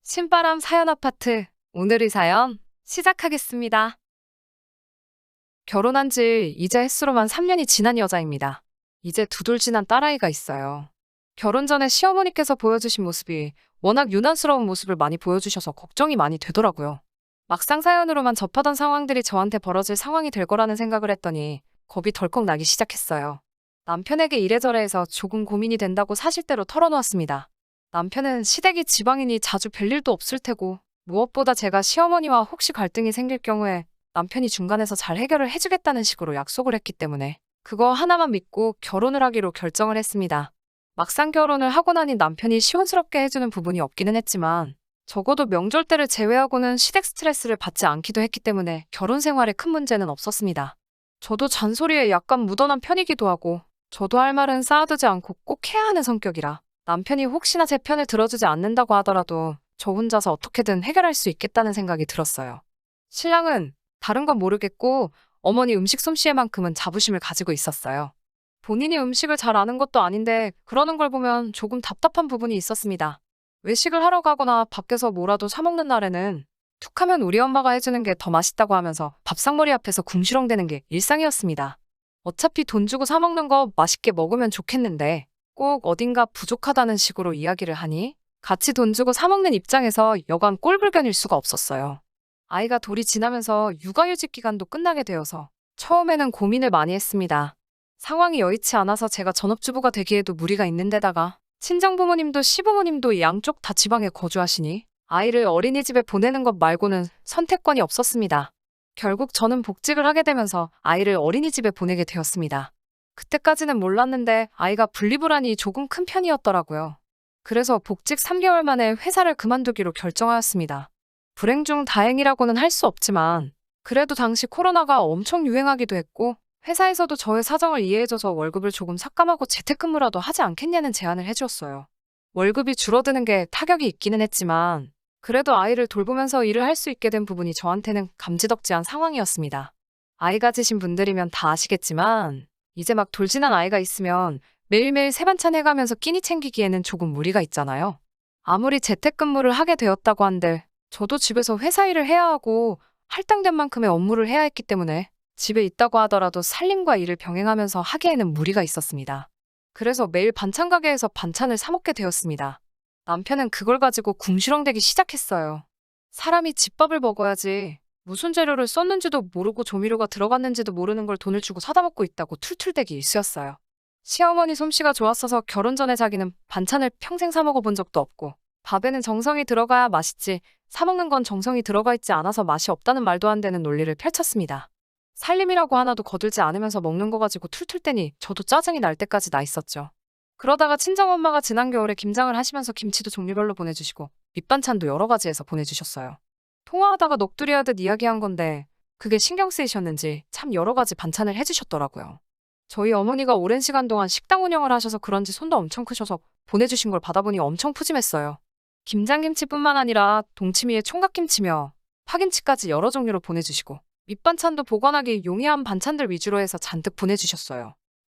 신바람 사연 아파트. 오늘의 사연 시작하겠습니다. 결혼한 지 이제 햇수로만 3년이 지난 여자입니다. 이제 두돌 지난 딸아이가 있어요. 결혼 전에 시어머니께서 보여주신 모습이 워낙 유난스러운 모습을 많이 보여주셔서 걱정이 많이 되더라고요. 막상 사연으로만 접하던 상황들이 저한테 벌어질 상황이 될 거라는 생각을 했더니 겁이 덜컥 나기 시작했어요. 남편에게 이래저래 해서 조금 고민이 된다고 사실대로 털어놓았습니다. 남편은 시댁이 지방이니 자주 뵐 일도 없을 테고 무엇보다 제가 시어머니와 혹시 갈등이 생길 경우에 남편이 중간에서 잘 해결을 해주겠다는 식으로 약속을 했기 때문에 그거 하나만 믿고 결혼을 하기로 결정을 했습니다. 막상 결혼을 하고 나니 남편이 시원스럽게 해주는 부분이 없기는 했지만 적어도 명절 때를 제외하고는 시댁 스트레스를 받지 않기도 했기 때문에 결혼 생활에 큰 문제는 없었습니다. 저도 잔소리에 약간 묻어난 편이기도 하고 저도 할 말은 쌓아두지 않고 꼭 해야 하는 성격이라 남편이 혹시나 제 편을 들어주지 않는다고 하더라도 저 혼자서 어떻게든 해결할 수 있겠다는 생각이 들었어요. 신랑은 다른 건 모르겠고 어머니 음식 솜씨에만큼은 자부심을 가지고 있었어요. 본인이 음식을 잘 아는 것도 아닌데 그러는 걸 보면 조금 답답한 부분이 있었습니다. 외식을 하러 가거나 밖에서 뭐라도 사 먹는 날에는 툭하면 우리 엄마가 해주는 게 더 맛있다고 하면서 밥상머리 앞에서 궁시렁대는 게 일상이었습니다. 어차피 돈 주고 사 먹는 거 맛있게 먹으면 좋겠는데 꼭 어딘가 부족하다는 식으로 이야기를 하니 같이 돈 주고 사 먹는 입장에서 여간 꼴불견일 수가 없었어요. 아이가 돌이 지나면서 육아휴직 기간도 끝나게 되어서 처음에는 고민을 많이 했습니다. 상황이 여의치 않아서 제가 전업주부가 되기에도 무리가 있는 데다가 친정부모님도 시부모님도 양쪽 다 지방에 거주하시니 아이를 어린이집에 보내는 것 말고는 선택권이 없었습니다. 결국 저는 복직을 하게 되면서 아이를 어린이집에 보내게 되었습니다. 그때까지는 몰랐는데 아이가 분리불안이 조금 큰 편이었더라고요. 그래서 복직 3개월 만에 회사를 그만두기로 결정하였습니다. 불행 중 다행이라고는 할 수 없지만 그래도 당시 코로나가 엄청 유행하기도 했고 회사에서도 저의 사정을 이해해줘서 월급을 조금 삭감하고 재택근무라도 하지 않겠냐는 제안을 해주었어요. 월급이 줄어드는 게 타격이 있기는 했지만 그래도 아이를 돌보면서 일을 할 수 있게 된 부분이 저한테는 감지덕지한 상황이었습니다. 아이 가지신 분들이면 다 아시겠지만 이제 막 돌진한 아이가 있으면 매일매일 새 반찬 해가면서 끼니 챙기기에는 조금 무리가 있잖아요. 아무리 재택근무를 하게 되었다고 한들 저도 집에서 회사 일을 해야 하고 할당된 만큼의 업무를 해야 했기 때문에 집에 있다고 하더라도 살림과 일을 병행하면서 하기에는 무리가 있었습니다. 그래서 매일 반찬 가게에서 반찬을 사 먹게 되었습니다. 남편은 그걸 가지고 궁시렁대기 시작했어요. 사람이 집밥을 먹어야지 무슨 재료를 썼는지도 모르고 조미료가 들어갔는지도 모르는 걸 돈을 주고 사다 먹고 있다고 툴툴대기 일쑤였어요. 시어머니 솜씨가 좋았어서 결혼 전에 자기는 반찬을 평생 사 먹어본 적도 없고 밥에는 정성이 들어가야 맛있지 사 먹는 건 정성이 들어가 있지 않아서 맛이 없다는 말도 안 되는 논리를 펼쳤습니다. 살림이라고 하나도 거들지 않으면서 먹는 거 가지고 툴툴대니 저도 짜증이 날 때까지 나 있었죠. 그러다가 친정엄마가 지난 겨울에 김장을 하시면서 김치도 종류별로 보내주시고 밑반찬도 여러 가지 해서 보내주셨어요. 통화하다가 넋두리하듯 이야기한 건데 그게 신경 쓰이셨는지 참 여러 가지 반찬을 해주셨더라고요. 저희 어머니가 오랜 시간 동안 식당 운영을 하셔서 그런지 손도 엄청 크셔서 보내주신 걸 받아보니 엄청 푸짐했어요. 김장김치뿐만 아니라 동치미에 총각김치며 파김치까지 여러 종류로 보내주시고 밑반찬도 보관하기 용이한 반찬들 위주로 해서 잔뜩 보내주셨어요.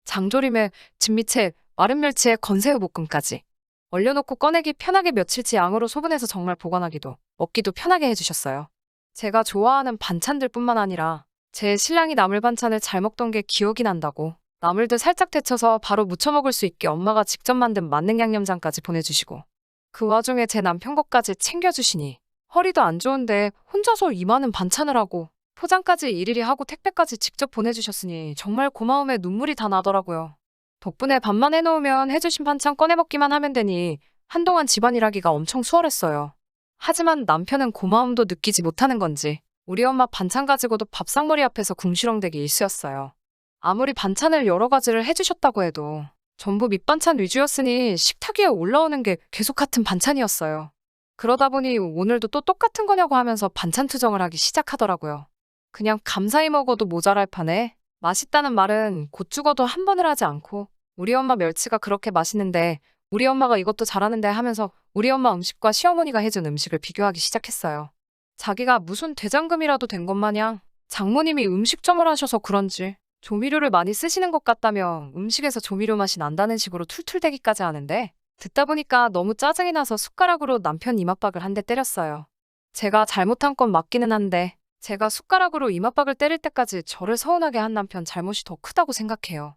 장조림에 진미채, 마른 멸치에 건새우 볶음까지 얼려놓고 꺼내기 편하게 며칠치 양으로 소분해서 정말 보관하기도 먹기도 편하게 해주셨어요. 제가 좋아하는 반찬들뿐만 아니라 제 신랑이 나물 반찬을 잘 먹던 게 기억이 난다고 나물들 살짝 데쳐서 바로 무쳐 먹을 수 있게 엄마가 직접 만든 만능 양념장까지 보내주시고 그 와중에 제 남편 것까지 챙겨주시니 허리도 안 좋은데 혼자서 이 많은 반찬을 하고 포장까지 일일이 하고 택배까지 직접 보내주셨으니 정말 고마움에 눈물이 다 나더라고요. 덕분에 밥만 해놓으면 해주신 반찬 꺼내 먹기만 하면 되니 한동안 집안일하기가 엄청 수월했어요. 하지만 남편은 고마움도 느끼지 못하는 건지 우리 엄마 반찬 가지고도 밥상머리 앞에서 궁시렁대기 일쑤였어요. 아무리 반찬을 여러 가지를 해주셨다고 해도 전부 밑반찬 위주였으니 식탁 위에 올라오는 게 계속 같은 반찬이었어요. 그러다 보니 오늘도 또 똑같은 거냐고 하면서 반찬 투정을 하기 시작하더라고요. 그냥 감사히 먹어도 모자랄 판에 맛있다는 말은 곧 죽어도 한 번을 하지 않고 우리 엄마 멸치가 그렇게 맛있는데 우리 엄마가 이것도 잘하는데 하면서 우리 엄마 음식과 시어머니가 해준 음식을 비교하기 시작했어요. 자기가 무슨 대장금이라도 된 것 마냥 장모님이 음식점을 하셔서 그런지 조미료를 많이 쓰시는 것 같다며 음식에서 조미료 맛이 난다는 식으로 툴툴대기까지 하는데 듣다 보니까 너무 짜증이 나서 숟가락으로 남편 이맛박을 한 대 때렸어요. 제가 잘못한 건 맞기는 한데 제가 숟가락으로 이맛박을 때릴 때까지 저를 서운하게 한 남편 잘못이 더 크다고 생각해요.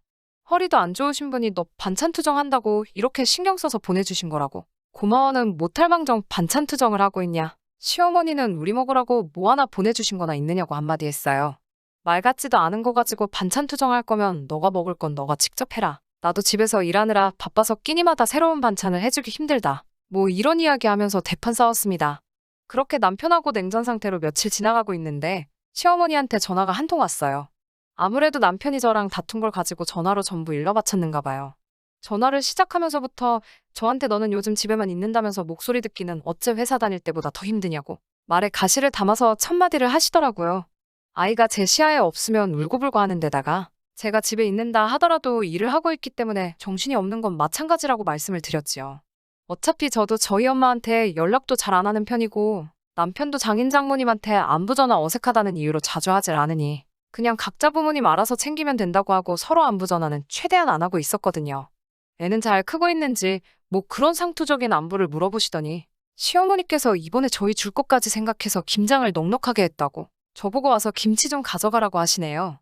허리도 안 좋으신 분이 너 반찬 투정한다고 이렇게 신경 써서 보내주신 거라고. 고마워는 못할망정 반찬 투정을 하고 있냐. 시어머니는 우리 먹으라고 뭐 하나 보내주신 거나 있느냐고 한마디 했어요. 말 같지도 않은 거 가지고 반찬 투정할 거면 너가 먹을 건 너가 직접 해라. 나도 집에서 일하느라 바빠서 끼니마다 새로운 반찬을 해주기 힘들다. 뭐 이런 이야기 하면서 대판 싸웠습니다. 그렇게 남편하고 냉전 상태로 며칠 지나가고 있는데 시어머니한테 전화가 한 통 왔어요. 아무래도 남편이 저랑 다툰 걸 가지고 전화로 전부 일러바쳤는가 봐요. 전화를 시작하면서부터 저한테 너는 요즘 집에만 있는다면서 목소리 듣기는 어째 회사 다닐 때보다 더 힘드냐고 말에 가시를 담아서 첫마디를 하시더라고요. 아이가 제 시야에 없으면 울고불고 하는 데다가 제가 집에 있는다 하더라도 일을 하고 있기 때문에 정신이 없는 건 마찬가지라고 말씀을 드렸지요. 어차피 저도 저희 엄마한테 연락도 잘 안 하는 편이고 남편도 장인 장모님한테 안부 전화 어색하다는 이유로 자주 하질 않으니 그냥 각자 부모님 알아서 챙기면 된다고 하고 서로 안부 전화는 최대한 안 하고 있었거든요. 애는 잘 크고 있는지 뭐 그런 상투적인 안부를 물어보시더니 시어머니께서 이번에 저희 줄 것까지 생각해서 김장을 넉넉하게 했다고 저보고 와서 김치 좀 가져가라고 하시네요.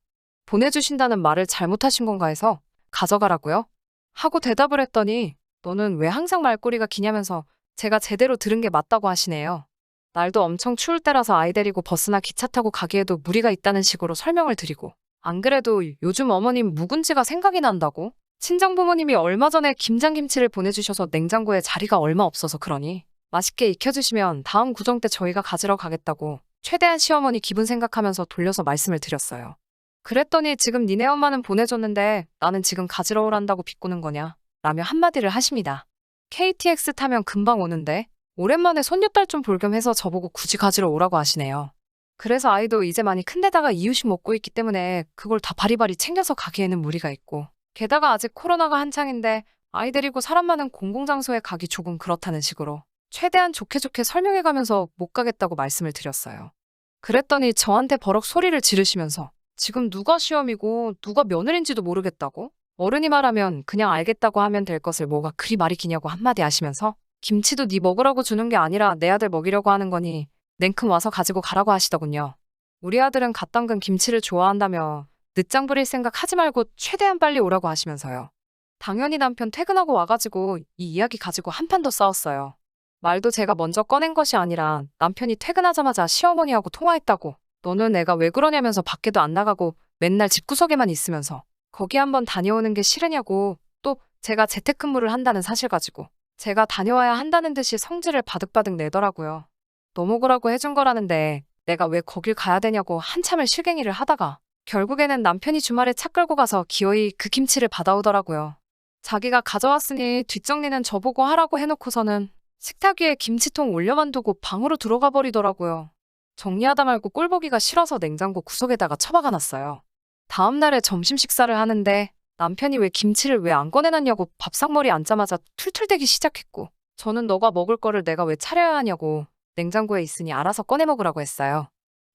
보내주신다는 말을 잘못하신 건가 해서 가져가라고요? 하고 대답을 했더니 너는 왜 항상 말꼬리가 기냐면서 제가 제대로 들은 게 맞다고 하시네요. 날도 엄청 추울 때라서 아이 데리고 버스나 기차 타고 가기에도 무리가 있다는 식으로 설명을 드리고 안 그래도 요즘 어머님 묵은지가 생각이 난다고? 친정부모님이 얼마 전에 김장김치를 보내주셔서 냉장고에 자리가 얼마 없어서 그러니 맛있게 익혀주시면 다음 구정 때 저희가 가지러 가겠다고 최대한 시어머니 기분 생각하면서 돌려서 말씀을 드렸어요. 그랬더니 지금 니네 엄마는 보내줬는데 나는 지금 가지러 오란다고 비꼬는 거냐? 라며 한마디를 하십니다. KTX 타면 금방 오는데 오랜만에 손녀딸 좀 볼 겸 해서 저보고 굳이 가지러 오라고 하시네요. 그래서 아이도 이제 많이 큰 데다가 이유식 먹고 있기 때문에 그걸 다 바리바리 챙겨서 가기에는 무리가 있고 게다가 아직 코로나가 한창인데 아이 데리고 사람 많은 공공장소에 가기 조금 그렇다는 식으로 최대한 좋게 좋게 설명해가면서 못 가겠다고 말씀을 드렸어요. 그랬더니 저한테 버럭 소리를 지르시면서 지금 누가 시험이고 누가 며느리인지도 모르겠다고? 어른이 말하면 그냥 알겠다고 하면 될 것을 뭐가 그리 말이 기냐고 한마디 하시면서 김치도 네 먹으라고 주는 게 아니라 내 아들 먹이려고 하는 거니 냉큼 와서 가지고 가라고 하시더군요. 우리 아들은 갓 담근 김치를 좋아한다며 늦장 부릴 생각 하지 말고 최대한 빨리 오라고 하시면서요. 당연히 남편 퇴근하고 와가지고 이 이야기 가지고 한판 더 싸웠어요. 말도 제가 먼저 꺼낸 것이 아니라 남편이 퇴근하자마자 시어머니하고 통화했다고 너는 애가 왜 그러냐면서 밖에도 안 나가고 맨날 집구석에만 있으면서 거기 한번 다녀오는 게 싫으냐고 또 제가 재택근무를 한다는 사실 가지고 제가 다녀와야 한다는 듯이 성질을 바득바득 내더라고요. 너 먹으라고 해준 거라는데 내가 왜 거길 가야 되냐고 한참을 실갱이를 하다가 결국에는 남편이 주말에 차 끌고 가서 기어이 그 김치를 받아오더라고요. 자기가 가져왔으니 뒷정리는 저보고 하라고 해놓고서는 식탁 위에 김치통 올려만 두고 방으로 들어가 버리더라고요. 정리하다 말고 꼴보기가 싫어서 냉장고 구석에다가 처박아 놨어요. 다음 날에 점심 식사를 하는데 남편이 왜 김치를 왜 안 꺼내놨냐고 밥상머리 앉자마자 툴툴대기 시작했고 저는 너가 먹을 거를 내가 왜 차려야 하냐고 냉장고에 있으니 알아서 꺼내 먹으라고 했어요.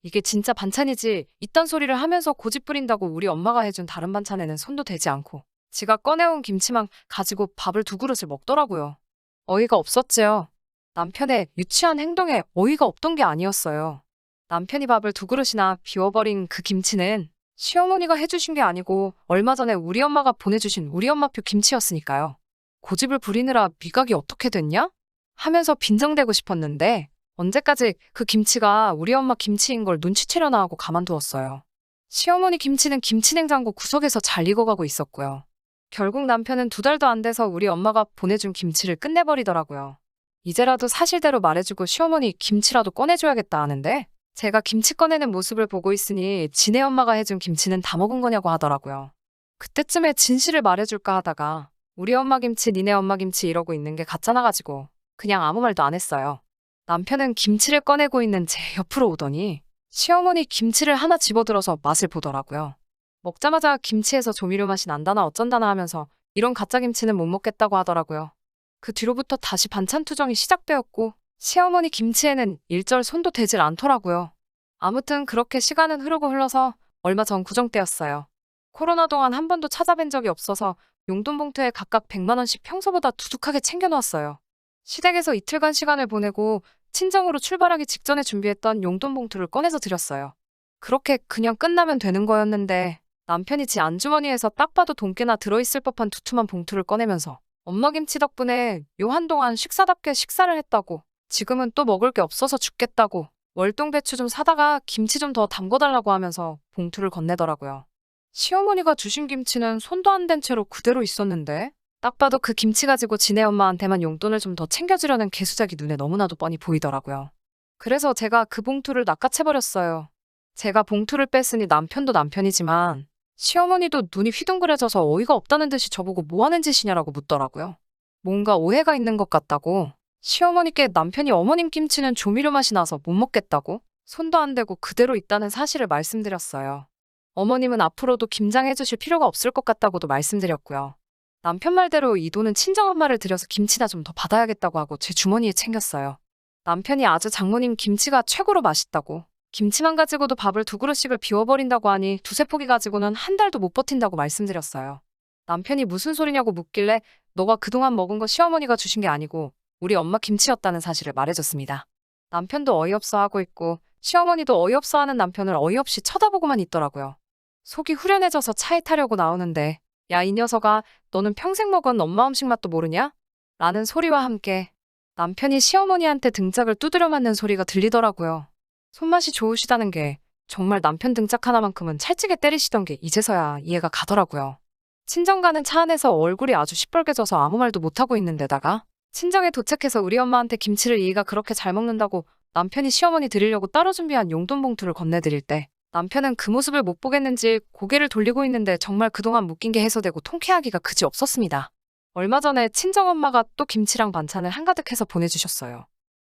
이게 진짜 반찬이지 이딴 소리를 하면서 고집 부린다고 우리 엄마가 해준 다른 반찬에는 손도 대지 않고 지가 꺼내온 김치만 가지고 밥을 두 그릇을 먹더라고요. 어이가 없었지요. 남편의 유치한 행동에 어이가 없던 게 아니었어요. 남편이 밥을 두 그릇이나 비워버린 그 김치는 시어머니가 해주신 게 아니고 얼마 전에 우리 엄마가 보내주신 우리 엄마표 김치였으니까요. 고집을 부리느라 미각이 어떻게 됐냐? 하면서 빈정대고 싶었는데 언제까지 그 김치가 우리 엄마 김치인 걸 눈치채려나 하고 가만두었어요. 시어머니 김치는 김치냉장고 구석에서 잘 익어가고 있었고요. 결국 남편은 2달도 안 돼서 우리 엄마가 보내준 김치를 끝내버리더라고요. 이제라도 사실대로 말해주고 시어머니 김치라도 꺼내줘야겠다 하는데 제가 김치 꺼내는 모습을 보고 있으니 지네 엄마가 해준 김치는 다 먹은 거냐고 하더라고요. 그때쯤에 진실을 말해줄까 하다가 우리 엄마 김치, 니네 엄마 김치 이러고 있는 게 가짜나 가지고 그냥 아무 말도 안 했어요. 남편은 김치를 꺼내고 있는 제 옆으로 오더니 시어머니 김치를 하나 집어들어서 맛을 보더라고요. 먹자마자 김치에서 조미료 맛이 난다나 어쩐다나 하면서 이런 가짜 김치는 못 먹겠다고 하더라고요. 그 뒤로부터 다시 반찬 투정이 시작되었고 시어머니 김치에는 일절 손도 대질 않더라고요. 아무튼 그렇게 시간은 흐르고 흘러서 얼마 전 구정 때였어요. 코로나 동안 한 번도 찾아뵌 적이 없어서 용돈 봉투에 각각 100만 원씩 평소보다 두둑하게 챙겨놓았어요. 시댁에서 이틀간 시간을 보내고 친정으로 출발하기 직전에 준비했던 용돈 봉투를 꺼내서 드렸어요. 그렇게 그냥 끝나면 되는 거였는데 남편이 지 안주머니에서 딱 봐도 돈깨나 들어있을 법한 두툼한 봉투를 꺼내면서 엄마 김치 덕분에 요 한동안 식사답게 식사를 했다고, 지금은 또 먹을 게 없어서 죽겠다고, 월동 배추 좀 사다가 김치 좀 더 담궈달라고 하면서 봉투를 건네더라고요. 시어머니가 주신 김치는 손도 안 댄 채로 그대로 있었는데 딱 봐도 그 김치 가지고 지네 엄마한테만 용돈을 좀 더 챙겨주려는 개수작이 눈에 너무나도 뻔히 보이더라고요. 그래서 제가 그 봉투를 낚아채버렸어요. 제가 봉투를 뺐으니 남편도 남편이지만 시어머니도 눈이 휘둥그레져서 어이가 없다는 듯이 저보고 뭐 하는 짓이냐라고 묻더라고요. 뭔가 오해가 있는 것 같다고, 시어머니께 남편이 어머님 김치는 조미료 맛이 나서 못 먹겠다고, 손도 안 대고 그대로 있다는 사실을 말씀드렸어요. 어머님은 앞으로도 김장해 주실 필요가 없을 것 같다고도 말씀드렸고요. 남편 말대로 이 돈은 친정엄마를 들여서 김치나 좀 더 받아야겠다고 하고 제 주머니에 챙겼어요. 남편이 아주 장모님 김치가 최고로 맛있다고, 김치만 가지고도 밥을 2그릇씩을 비워버린다고 하니 두세 포기 가지고는 한 달도 못 버틴다고 말씀드렸어요. 남편이 무슨 소리냐고 묻길래 너가 그동안 먹은 거 시어머니가 주신 게 아니고 우리 엄마 김치였다는 사실을 말해줬습니다. 남편도 어이없어 하고 있고 시어머니도 어이없어 하는 남편을 어이없이 쳐다보고만 있더라고요. 속이 후련해져서 차에 타려고 나오는데 야, 이 녀석아, 너는 평생 먹은 엄마 음식 맛도 모르냐? 라는 소리와 함께 남편이 시어머니한테 등짝을 두드려 맞는 소리가 들리더라고요. 손맛이 좋으시다는 게 정말 남편 등짝 하나만큼은 찰지게 때리시던 게 이제서야 이해가 가더라고요. 친정 가는 차 안에서 얼굴이 아주 시뻘개져서 아무 말도 못하고 있는데다가 친정에 도착해서 우리 엄마한테 김치를 이가 그렇게 잘 먹는다고 남편이 시어머니 드리려고 따로 준비한 용돈 봉투를 건네드릴 때 남편은 그 모습을 못 보겠는지 고개를 돌리고 있는데 정말 그동안 묶인 게 해소되고 통쾌하기가 그지 없었습니다. 얼마 전에 친정엄마가 또 김치랑 반찬을 한가득 해서 보내주셨어요.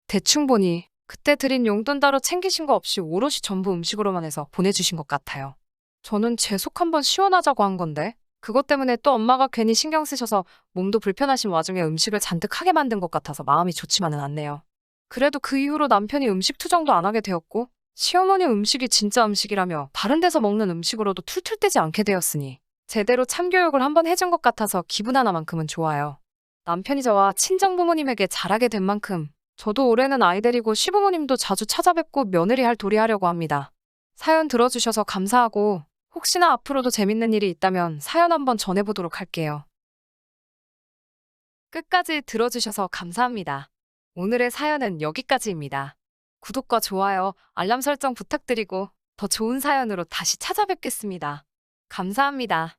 대충 보니 그때 드린 용돈 따로 챙기신 거 없이 오롯이 전부 음식으로만 해서 보내주신 것 같아요. 저는 제 속 한번 시원하자고 한 건데 그것 때문에 또 엄마가 괜히 신경 쓰셔서 몸도 불편하신 와중에 음식을 잔뜩 하게 만든 것 같아서 마음이 좋지만은 않네요. 그래도 그 이후로 남편이 음식 투정도 안 하게 되었고 시어머니 음식이 진짜 음식이라며 다른 데서 먹는 음식으로도 툴툴대지 않게 되었으니 제대로 참교육을 한번 해준 것 같아서 기분 하나만큼은 좋아요. 남편이 저와 친정부모님에게 잘하게 된 만큼 저도 올해는 아이 데리고 시부모님도 자주 찾아뵙고 며느리 할 도리 하려고 합니다. 사연 들어주셔서 감사하고 혹시나 앞으로도 재밌는 일이 있다면 사연 한번 전해보도록 할게요. 끝까지 들어주셔서 감사합니다. 오늘의 사연은 여기까지입니다. 구독과 좋아요, 알람 설정 부탁드리고 더 좋은 사연으로 다시 찾아뵙겠습니다. 감사합니다.